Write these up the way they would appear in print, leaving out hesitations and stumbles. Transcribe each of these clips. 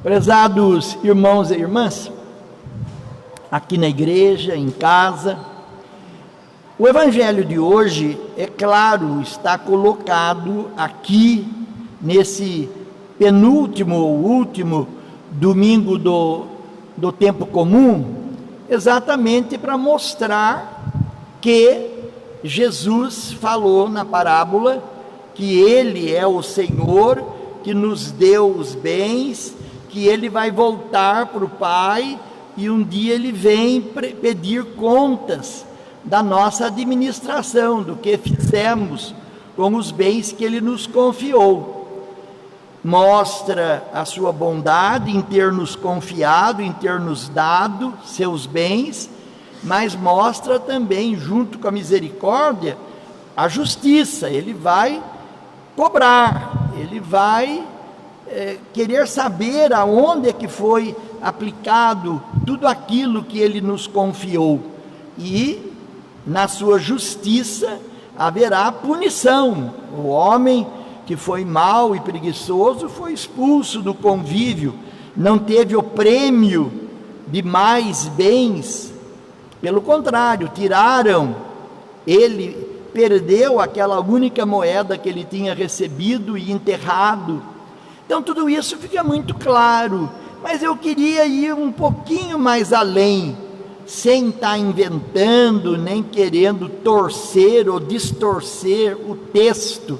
Prezados irmãos e irmãs, aqui na igreja, em casa, o evangelho de hoje, é claro, está colocado aqui nesse penúltimo ou último domingo do tempo comum, exatamente para mostrar que Jesus falou na parábola que Ele é o Senhor, que nos deu os bens, que Ele vai voltar para o Pai e um dia Ele vem pedir contas da nossa administração, do que fizemos com os bens que Ele nos confiou. Mostra a sua bondade em ter nos confiado, em ter nos dado seus bens, mas mostra também, junto com a misericórdia, a justiça. Ele vai cobrar, Ele vai querer saber aonde é que foi aplicado tudo aquilo que Ele nos confiou, e na sua justiça haverá punição. O homem que foi mau e preguiçoso foi expulso do convívio, não teve o prêmio de mais bens, pelo contrário, tiraram, ele perdeu aquela única moeda que ele tinha recebido e enterrado. Então tudo isso fica muito claro, mas eu queria ir um pouquinho mais além, sem estar inventando, nem querendo torcer ou distorcer o texto.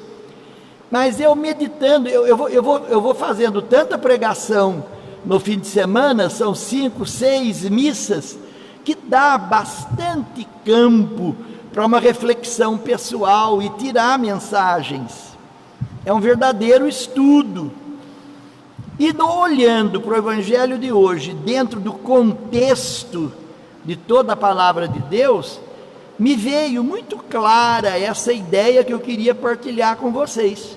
Mas eu meditando, eu vou fazendo tanta pregação no fim de semana, são 5, 6 missas, que dá bastante campo para uma reflexão pessoal e tirar mensagens. É um verdadeiro estudo. E olhando para o evangelho de hoje, dentro do contexto de toda a palavra de Deus, me veio muito clara essa ideia que eu queria partilhar com vocês.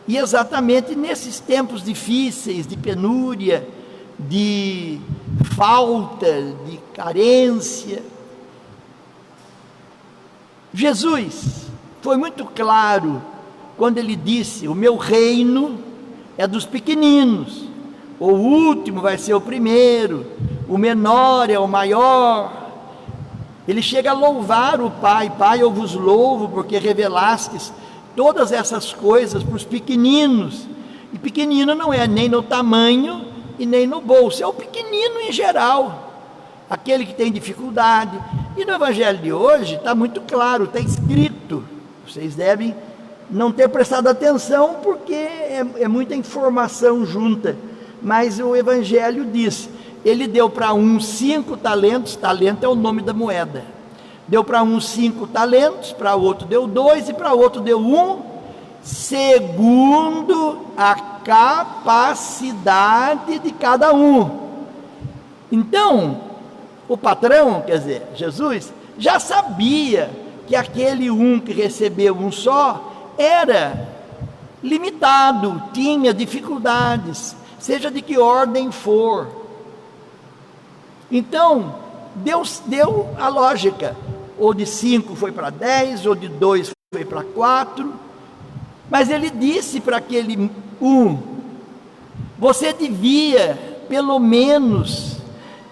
E exatamente nesses tempos difíceis, de penúria, de falta, de carência, Jesus foi muito claro quando ele disse: o meu reino é dos pequeninos, o último vai ser o primeiro, o menor é o maior. Ele chega a louvar o Pai: Pai, eu vos louvo porque revelastes todas essas coisas para os pequeninos. E pequenino não é nem no tamanho e nem no bolso, é o pequenino em geral, aquele que tem dificuldade. E no evangelho de hoje está muito claro, está escrito, vocês devem não ter prestado atenção porque é muita informação junta, mas o evangelho diz: ele deu para um 5 talentos, talento é o nome da moeda, deu para um 5 talentos, para outro deu 2 e para outro deu 1, segundo a capacidade de cada um. Então, o patrão, quer dizer, Jesus, já sabia que aquele que recebeu um só era limitado, tinha dificuldades, seja de que ordem for. Então, Deus deu a lógica, ou de 5 foi para 10, ou de 2 foi para 4, mas ele disse para aquele você devia, pelo menos,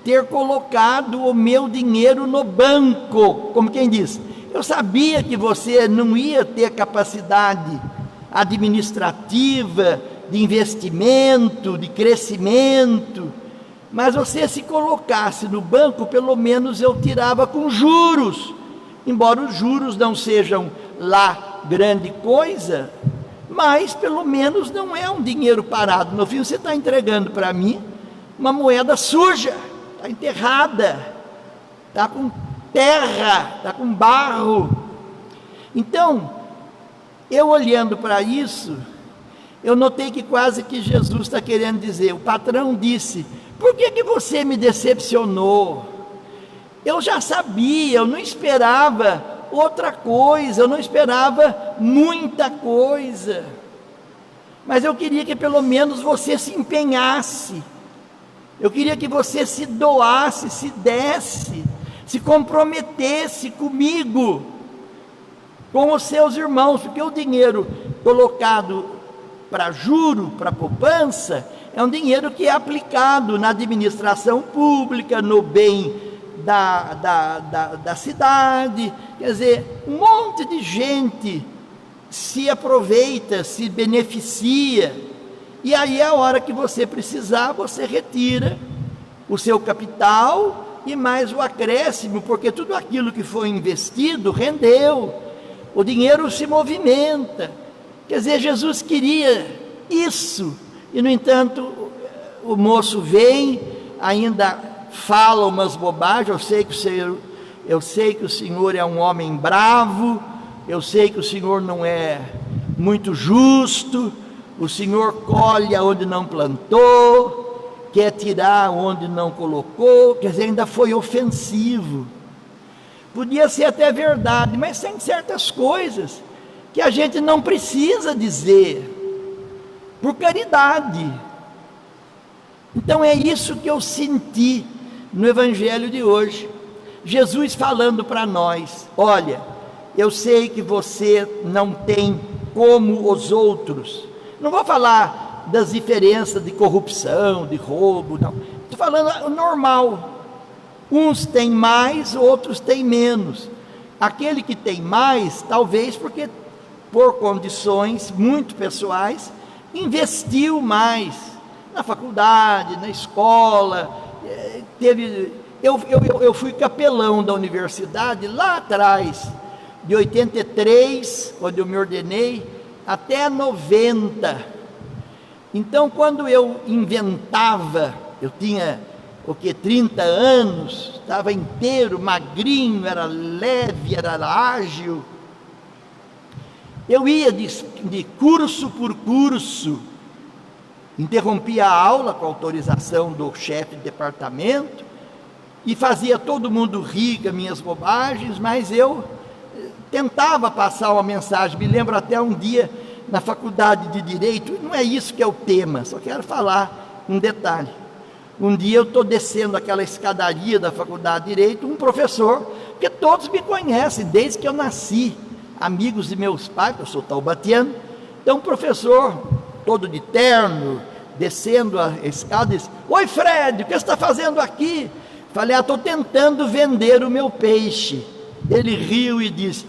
ter colocado o meu dinheiro no banco, como quem diz: eu sabia que você não ia ter capacidade administrativa, de investimento, de crescimento, mas você, se colocasse no banco, pelo menos eu tirava com juros, embora os juros não sejam lá grande coisa, mas pelo menos não é um dinheiro parado. No fim, você está entregando para mim uma moeda suja, está enterrada, está com terra, está com barro. Então, eu olhando para isso, eu notei que quase que Jesus está querendo dizer, o patrão disse: por que você me decepcionou? Eu já sabia, eu não esperava outra coisa, eu não esperava muita coisa, mas eu queria que pelo menos você se empenhasse, eu queria que você se doasse, se desse, se comprometesse comigo, com os seus irmãos, porque o dinheiro colocado para juro, para poupança, é um dinheiro que é aplicado na administração pública, no bem da cidade. Quer dizer, um monte de gente se aproveita, se beneficia, e aí a hora que você precisar, você retira o seu capital e mais o acréscimo, porque tudo aquilo que foi investido rendeu, o dinheiro se movimenta. Quer dizer, Jesus queria isso, e no entanto o moço vem, ainda fala umas bobagens. Eu sei que o Senhor é um homem bravo, eu sei que o Senhor não é muito justo, o Senhor colhe onde não plantou, quer tirar onde não colocou. Quer dizer, ainda foi ofensivo. Podia ser até verdade, mas tem certas coisas que a gente não precisa dizer, por caridade. Então é isso que eu senti no Evangelho de hoje, Jesus falando para nós: olha, eu sei que você não tem como os outros. Não vou falar das diferenças de corrupção, de roubo, não. Estou falando o normal. Uns têm mais, outros têm menos. Aquele que tem mais, talvez porque por condições muito pessoais, investiu mais na faculdade, na escola. Eu fui capelão da universidade lá atrás, de 83, quando eu me ordenei, até 90. Então, quando eu inventava, eu tinha 30 anos, estava inteiro, magrinho, era leve, era ágil. Eu ia de curso por curso, interrompia a aula com autorização do chefe de departamento, e fazia todo mundo rir com as minhas bobagens, mas eu tentava passar uma mensagem. Me lembro até um dia, na faculdade de Direito, não é isso que é o tema, só quero falar um detalhe. Um dia eu estou descendo aquela escadaria da faculdade de Direito, um professor, porque todos me conhecem desde que eu nasci, amigos de meus pais, eu sou taubatiano. Então um professor, todo de terno, descendo a escada, disse: oi Fred, o que você está fazendo aqui? Falei: estou tentando vender o meu peixe. Ele riu e disse: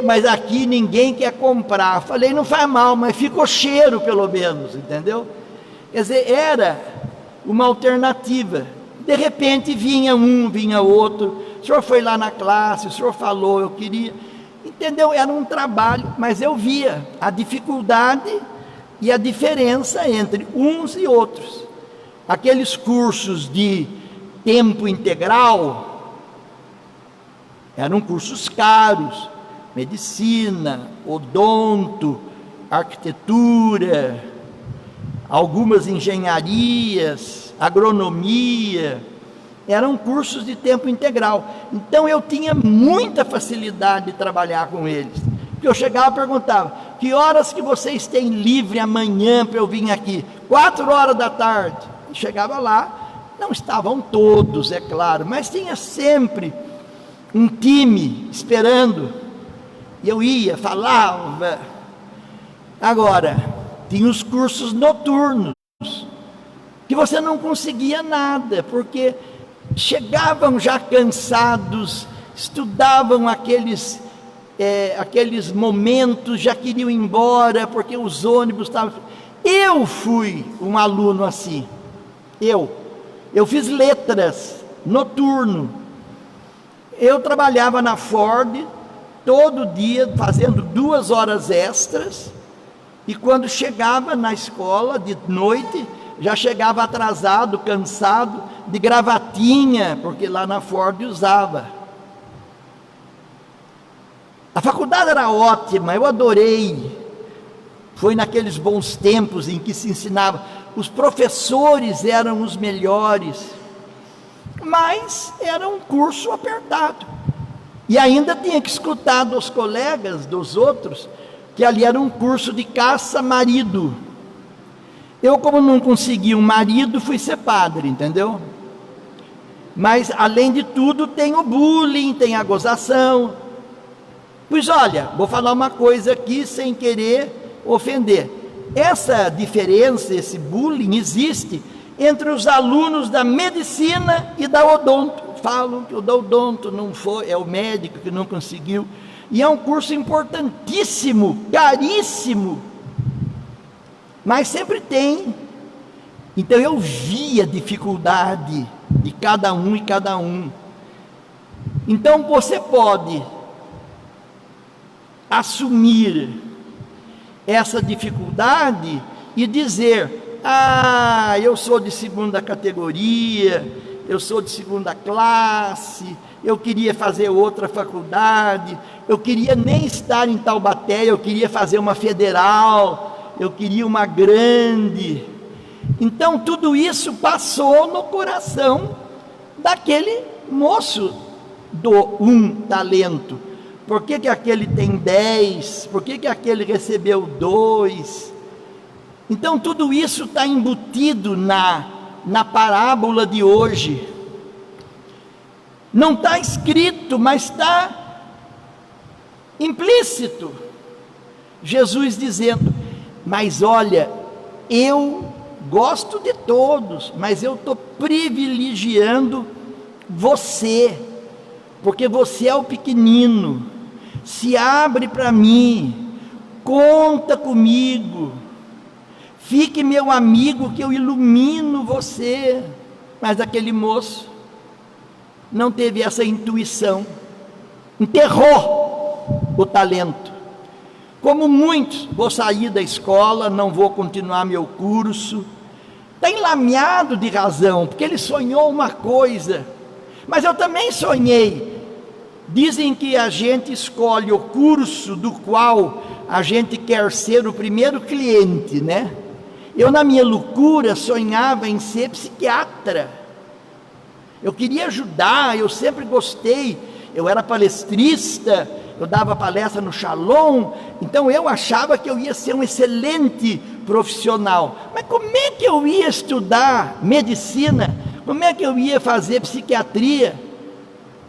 mas aqui ninguém quer comprar. Falei: não faz mal, mas ficou cheiro pelo menos, entendeu? Quer dizer, era uma alternativa. De repente vinha um, vinha outro. O senhor foi lá na classe, o senhor falou, eu queria, entendeu? Era um trabalho, mas eu via a dificuldade e a diferença entre uns e outros. Aqueles cursos de tempo integral eram cursos caros: medicina, odonto, arquitetura, algumas engenharias, agronomia, eram cursos de tempo integral. Então eu tinha muita facilidade de trabalhar com eles, porque eu chegava e perguntava: que horas que vocês têm livre amanhã para eu vir aqui? 4 horas da tarde. E chegava lá, não estavam todos, é claro, mas tinha sempre um time esperando, e eu ia, falava. Agora, tinha os cursos noturnos, que você não conseguia nada, porque chegavam já cansados, estudavam aqueles momentos, já queriam ir embora, porque os ônibus estavam... Eu fui um aluno assim, eu fiz letras, noturno. Eu trabalhava na Ford, todo dia, fazendo 2 horas extras, e quando chegava na escola, de noite, já chegava atrasado, cansado, de gravatinha, porque lá na Ford usava. A faculdade era ótima, eu adorei. Foi naqueles bons tempos em que se ensinava, os professores eram os melhores, mas era um curso apertado, e ainda tinha que escutar dos colegas, dos outros, que ali era um curso de caça-marido. Eu, como não consegui um marido, fui ser padre, entendeu? Mas, além de tudo, tem o bullying, tem a gozação. Pois olha, vou falar uma coisa aqui sem querer ofender. essa diferença, esse bullying existe entre os alunos da medicina e da odonto. Falam que o da odonto não foi, é o médico que não conseguiu. E é um curso importantíssimo, caríssimo, mas sempre tem. Então eu vi a dificuldade de cada um e cada um. Então você pode assumir essa dificuldade e dizer: ah, eu sou de segunda categoria, eu sou de segunda classe, eu queria fazer outra faculdade, eu queria nem estar em Taubaté, eu queria fazer uma federal, eu queria uma grande. Então tudo isso passou no coração daquele moço do talento. Por que aquele tem 10? Por que aquele recebeu 2? Então tudo isso está embutido na parábola de hoje. Não está escrito, mas está implícito. Jesus dizendo: mas olha, eu gosto de todos, mas eu estou privilegiando você, porque você é o pequenino. Se abre para mim, conta comigo, fique meu amigo que eu ilumino você. Mas aquele moço não teve essa intuição, enterrou o talento. Como muitos, vou sair da escola, não vou continuar meu curso. Está enlameado de razão, porque ele sonhou uma coisa, mas eu também sonhei. Dizem que a gente escolhe o curso do qual a gente quer ser o primeiro cliente, né? Eu, na minha loucura, sonhava em ser psiquiatra. Eu queria ajudar, eu sempre gostei. Eu era palestrista, eu dava palestra no Shalom, então eu achava que eu ia ser um excelente profissional. Mas como é que eu ia estudar medicina? Como é que eu ia fazer psiquiatria?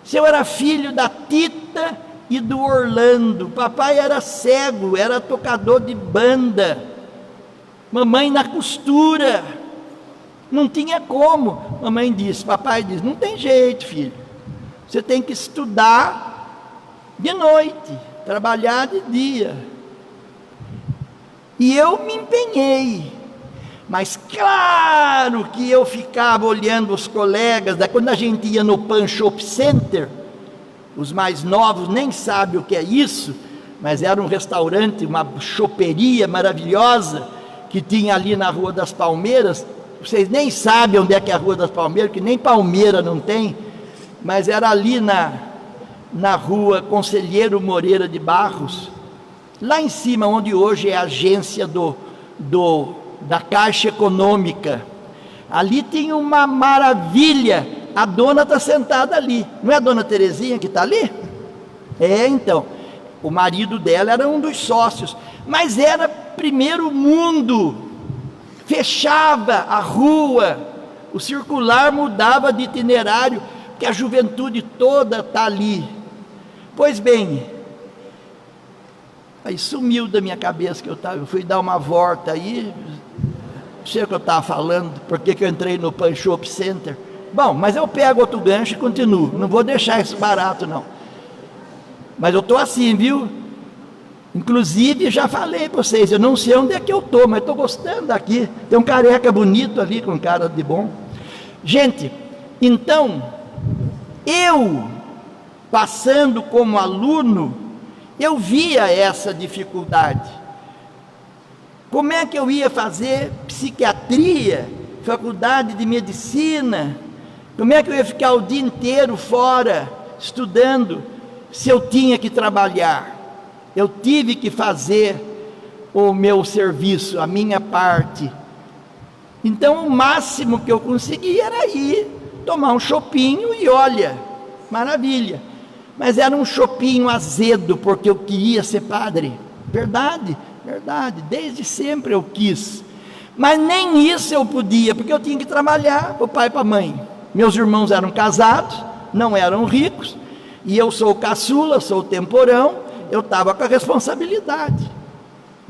Se eu era filho da Tita e do Orlando, papai era cego, era tocador de banda, mamãe na costura, não tinha como. Mamãe disse, papai disse: não tem jeito, filho, você tem que estudar de noite, trabalhar de dia. E eu me empenhei, mas claro que eu ficava olhando os colegas. Quando a gente ia no Pan Shop Center, os mais novos nem sabem o que é isso, mas era um restaurante, uma choperia maravilhosa, que tinha ali na Rua das Palmeiras. Vocês nem sabem onde é que é a Rua das Palmeiras, que nem Palmeira não tem, mas era ali na Rua Conselheiro Moreira de Barros, lá em cima, onde hoje é a agência da Caixa Econômica. Ali tem uma maravilha. A dona está sentada ali, não é a dona Terezinha que está ali? É, então, o marido dela era um dos sócios, mas era primeiro mundo, fechava a rua, o circular mudava de itinerário, porque a juventude toda está ali. Pois bem, aí sumiu da minha cabeça que eu fui dar uma volta aí, não sei o que eu estava falando, porque que eu entrei no Pan Shop Center. Bom, mas eu pego outro gancho e continuo, não vou deixar isso barato não. Mas eu estou assim, viu? Inclusive já falei para vocês, eu não sei onde é que eu estou, mas estou gostando daqui. Tem um careca bonito ali, com cara de bom. Gente, então, eu, passando como aluno, eu via essa dificuldade. Como é que eu ia fazer psiquiatria, faculdade de medicina? Como é que eu ia ficar o dia inteiro fora, estudando, se eu tinha que trabalhar? Eu tive que fazer o meu serviço, a minha parte. Então o máximo que eu conseguia era ir tomar um chopinho e olha, maravilha. Mas era um chopinho azedo, porque eu queria ser padre. Verdade, verdade, desde sempre eu quis. Mas nem isso eu podia, porque eu tinha que trabalhar para o pai e para a mãe. Meus irmãos eram casados, não eram ricos, e eu sou o caçula, sou o temporão, eu estava com a responsabilidade.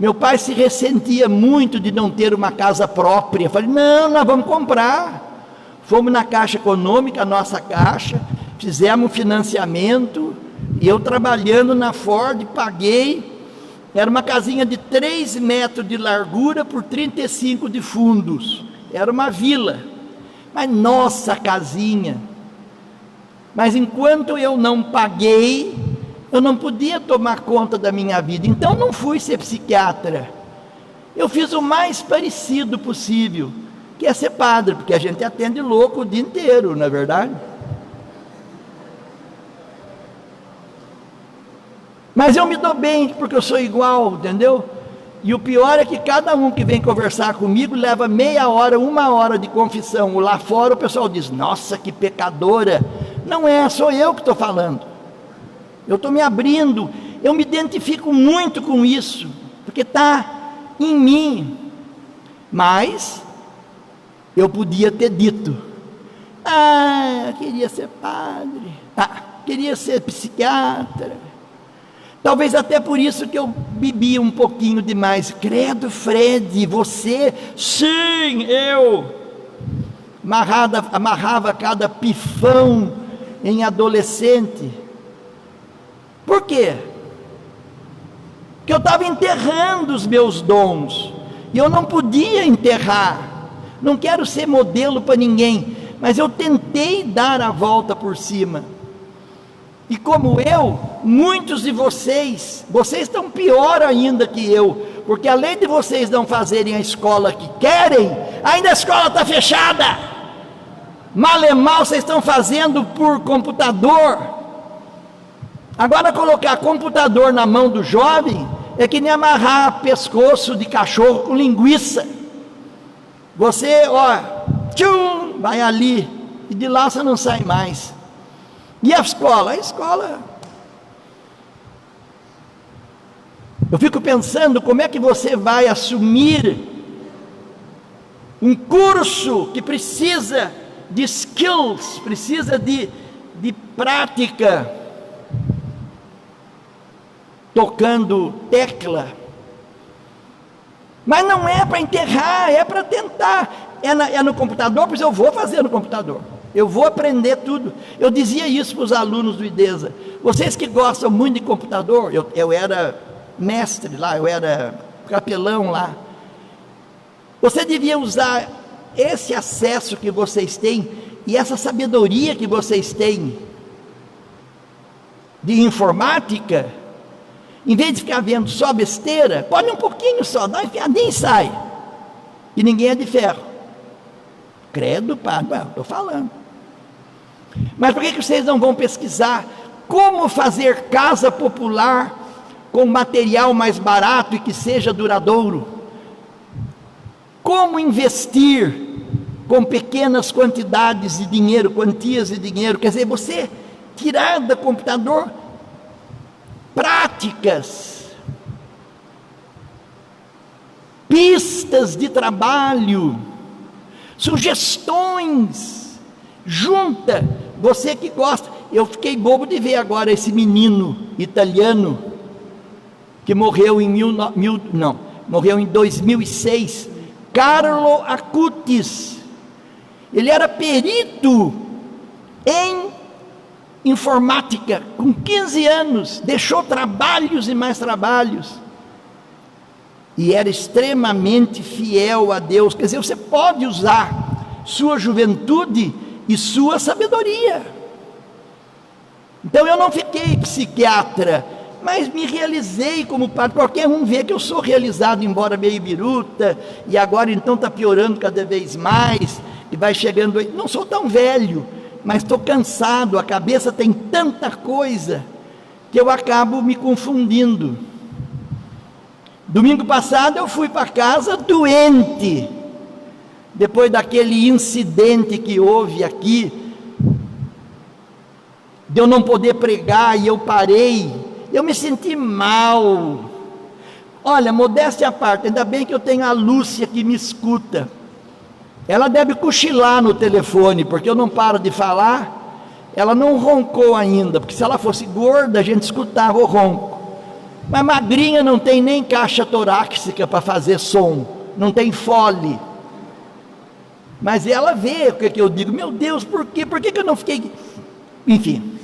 Meu pai se ressentia muito de não ter uma casa própria. Eu falei, não, nós vamos comprar. Fomos na Caixa Econômica, a nossa caixa, fizemos um financiamento, e eu trabalhando na Ford, paguei. Era uma casinha de 3 metros de largura por 35 de fundos. Era uma vila. Mas nossa casinha. Mas enquanto eu não paguei, eu não podia tomar conta da minha vida. Então não fui ser psiquiatra. Eu fiz o mais parecido possível, que é ser padre, porque a gente atende louco o dia inteiro, não é verdade? Mas eu me dou bem, porque eu sou igual, entendeu? E o pior é que cada um que vem conversar comigo leva meia hora, 1 hora de confissão. Lá fora o pessoal diz, nossa, que pecadora. Não é, sou eu que estou falando. Eu estou me abrindo, eu me identifico muito com isso, porque está em mim. Mas eu podia ter dito, queria ser padre, queria ser psiquiatra. Talvez até por isso que eu bebia um pouquinho demais. Credo, Fred, você? Sim, eu. Amarrava cada pifão em adolescente. Por quê? Porque eu estava enterrando os meus dons, e eu não podia enterrar. Não quero ser modelo para ninguém, mas eu tentei dar a volta por cima. E como eu, muitos de vocês estão pior ainda que eu, porque além de vocês não fazerem a escola que querem, ainda a escola está fechada. Mal e mal vocês estão fazendo por computador. Agora colocar computador na mão do jovem é que nem amarrar pescoço de cachorro com linguiça. Você, tchum, vai ali, e de lá você não sai mais. E a escola? A escola, eu fico pensando como é que você vai assumir um curso que precisa de skills, precisa de prática, tocando tecla. Mas não é para enterrar, é para tentar. É no computador, pois eu vou fazer no computador. Eu vou aprender tudo. Eu dizia isso para os alunos do IDESA. Vocês que gostam muito de computador, eu era mestre lá, eu era capelão lá. Você devia usar esse acesso que vocês têm e essa sabedoria que vocês têm de informática, em vez de ficar vendo só besteira, pode um pouquinho só, dá uma enfiadinha e sai. E ninguém é de ferro. Credo, padre, estou falando. Mas por que vocês não vão pesquisar como fazer casa popular com material mais barato e que seja duradouro? Como investir com pequenas quantidades de dinheiro, quantias de dinheiro? Quer dizer, você tirar do computador práticas, pistas de trabalho, sugestões. Junta, você que gosta. Eu fiquei bobo de ver agora esse menino italiano que morreu morreu em 2006, Carlo Acutis. Ele era perito em informática, com 15 anos, deixou trabalhos e mais trabalhos, e era extremamente fiel a Deus. Quer dizer, você pode usar sua juventude e sua sabedoria. Então eu não fiquei psiquiatra, mas me realizei como padre. Qualquer um vê que eu sou realizado, embora meio biruta, e agora então está piorando cada vez mais, e vai chegando, não sou tão velho, mas estou cansado, a cabeça tem tanta coisa, que eu acabo me confundindo. Domingo passado eu fui para casa doente, depois daquele incidente que houve aqui, de eu não poder pregar, e eu parei, eu me senti mal. Olha, modéstia à parte, ainda bem que eu tenho a Lúcia que me escuta. Ela deve cochilar no telefone, porque eu não paro de falar. Ela não roncou ainda, porque se ela fosse gorda, a gente escutava o ronco. Mas magrinha não tem nem caixa torácica para fazer som, não tem fole. Mas ela vê o que eu digo, meu Deus, por quê? Por que eu não fiquei... Enfim.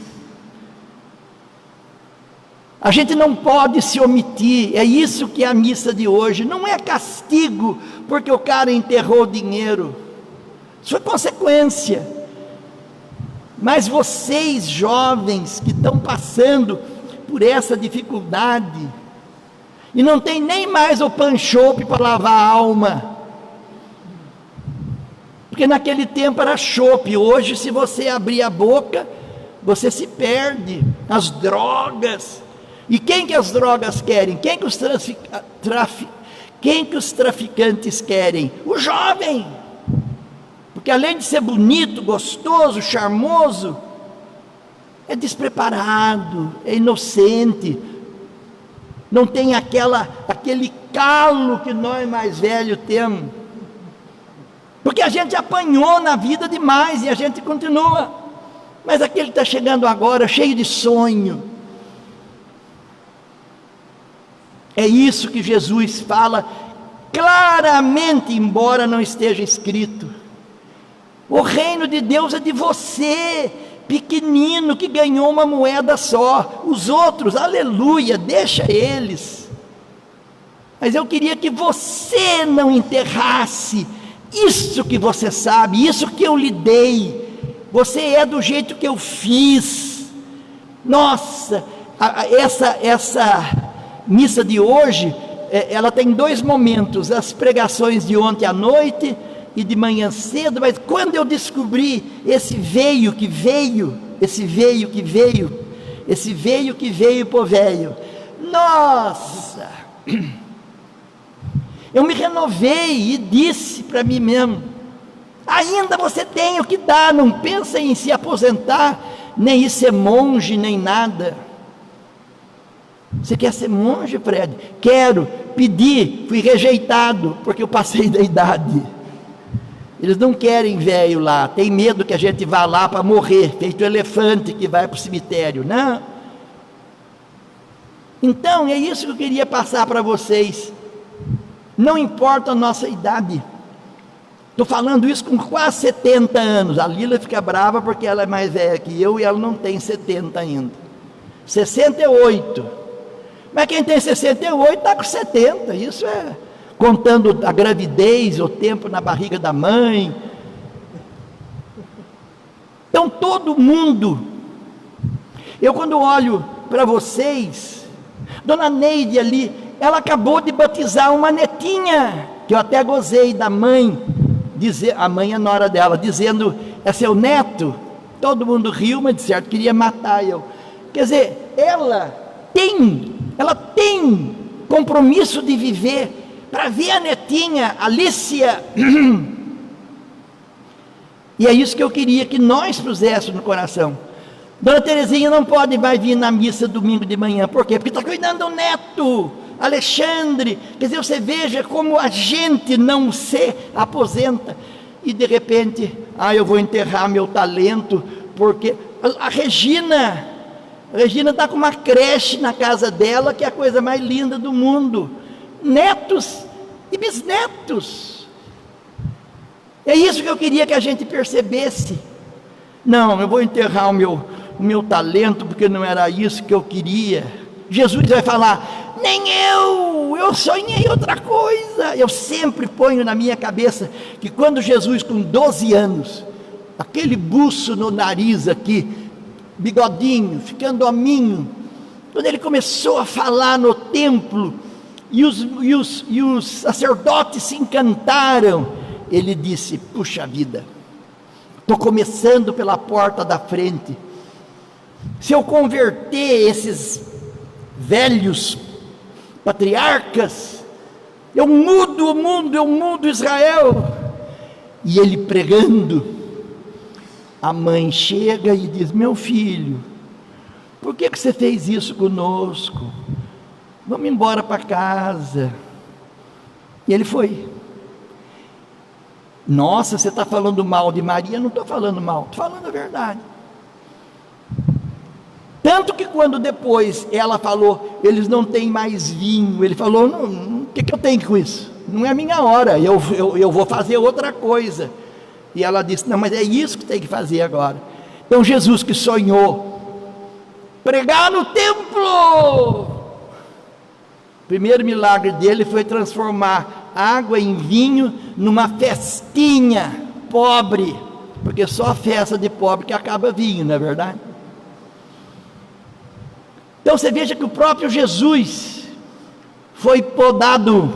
A gente não pode se omitir, é isso que é a missa de hoje, não é castigo, porque o cara enterrou o dinheiro, isso é consequência. Mas vocês jovens que estão passando por essa dificuldade, e não tem nem mais o pan-chope para lavar a alma, porque naquele tempo era chope, hoje se você abrir a boca, você se perde. As drogas, e quem que as drogas querem? Quem que os traficantes querem? O jovem, porque além de ser bonito, gostoso, charmoso, é despreparado, é inocente, não tem aquele calo que nós mais velhos temos, porque a gente apanhou na vida demais e a gente continua, mas aquele está chegando agora cheio de sonho. É isso que Jesus fala claramente, embora não esteja escrito. O reino de Deus é de você, pequenino, que ganhou uma moeda só. Os outros, aleluia, deixa eles. Mas eu queria que você não enterrasse isso que você sabe, isso que eu lhe dei. Você é do jeito que eu fiz. Nossa, essa missa de hoje, ela tem dois momentos, as pregações de ontem à noite e de manhã cedo, mas quando eu descobri esse veio que veio por velho, nossa, eu me renovei e disse para mim mesmo, ainda você tem o que dar, não pensa em se aposentar, nem ir ser monge, nem nada. Você quer ser monge, Fred? Quero, pedi, fui rejeitado, porque eu passei da idade. Eles não querem velho lá, tem medo que a gente vá lá para morrer, feito elefante que vai para o cemitério, não? Então, é isso que eu queria passar para vocês, não importa a nossa idade, estou falando isso com quase 70 anos, a Lila fica brava porque ela é mais velha que eu e ela não tem 70 ainda, 68, mas quem tem 68 está com 70, isso é, contando a gravidez, o tempo na barriga da mãe. Então todo mundo, eu quando olho para vocês, Dona Neide ali, ela acabou de batizar uma netinha, que eu até gozei da mãe, a mãe é nora dela, dizendo, é seu neto, todo mundo riu, mas de certo queria matar eu, quer dizer, ela tem compromisso de viver, para ver a netinha, Alicia, e é isso que eu queria que nós puséssemos no coração. Dona Terezinha não pode mais vir na missa domingo de manhã, por quê? Porque está cuidando do neto, Alexandre, quer dizer, você veja como a gente não se aposenta, e de repente, eu vou enterrar meu talento, porque a Regina está com uma creche na casa dela, que é a coisa mais linda do mundo, netos e bisnetos, é isso que eu queria que a gente percebesse. Não, eu vou enterrar o meu talento, porque não era isso que eu queria. Jesus vai falar, nem eu sonhei outra coisa. Eu sempre ponho na minha cabeça, que quando Jesus com 12 anos, aquele buço no nariz aqui, bigodinho, ficando hominho, quando ele começou a falar no templo, e os sacerdotes se encantaram, ele disse, puxa vida, estou começando pela porta da frente, se eu converter esses velhos patriarcas, eu mudo o mundo, eu mudo Israel. E ele pregando, a mãe chega e diz, meu filho, por que você fez isso conosco? Vamos embora para casa. E ele foi. Nossa, você está falando mal de Maria? Não estou falando mal, estou falando a verdade. Tanto que quando depois ela falou, eles não têm mais vinho, ele falou, o que eu tenho com isso? Não é minha hora, eu vou fazer outra coisa. E ela disse, não, mas é isso que tem que fazer agora. Então Jesus, que sonhou pregar no templo, o primeiro milagre dele foi transformar água em vinho numa festinha pobre, porque só festa de pobre que acaba vinho, não é verdade? Então você veja que o próprio Jesus foi podado,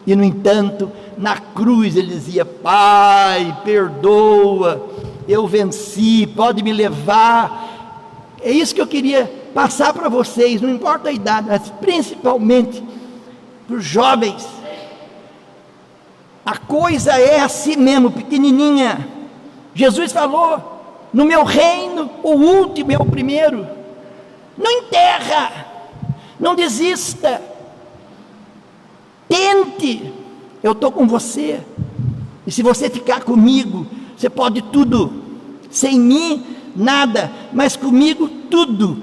e no entanto, na cruz ele dizia, Pai, perdoa, eu venci, pode me levar. É isso que eu queria passar para vocês, não importa a idade, mas principalmente para os jovens. A coisa é assim mesmo, pequenininha. Jesus falou, no meu reino, o último é o primeiro. Não enterra, não desista, tente, eu estou com você, e se você ficar comigo, você pode tudo, sem mim nada, mas comigo tudo,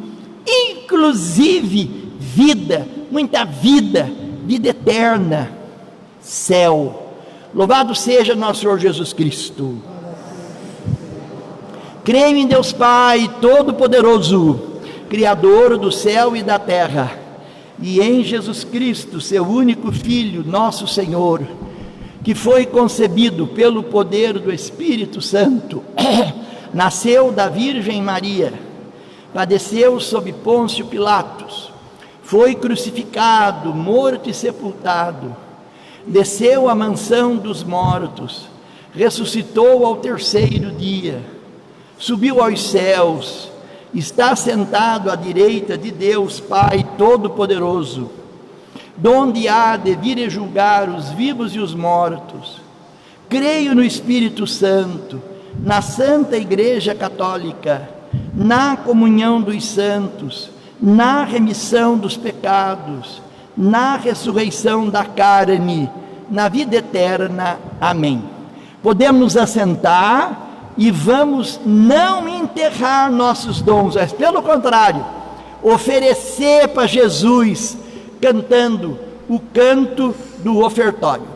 inclusive vida, muita vida, vida eterna, céu. Louvado seja nosso Senhor Jesus Cristo. Creio em Deus Pai Todo-Poderoso, Criador do céu e da terra, e em Jesus Cristo, seu único Filho, nosso Senhor, que foi concebido pelo poder do Espírito Santo, nasceu da Virgem Maria, padeceu sob Pôncio Pilatos, foi crucificado, morto e sepultado, desceu à mansão dos mortos, ressuscitou ao terceiro dia, subiu aos céus, está sentado à direita de Deus Pai Todo-Poderoso, donde há de vir a julgar os vivos e os mortos. Creio no Espírito Santo, na Santa Igreja Católica, na comunhão dos santos, na remissão dos pecados, na ressurreição da carne, na vida eterna. Amém. Podemos nos assentar e vamos não enterrar nossos dons, mas pelo contrário, oferecer para Jesus, cantando o canto do ofertório.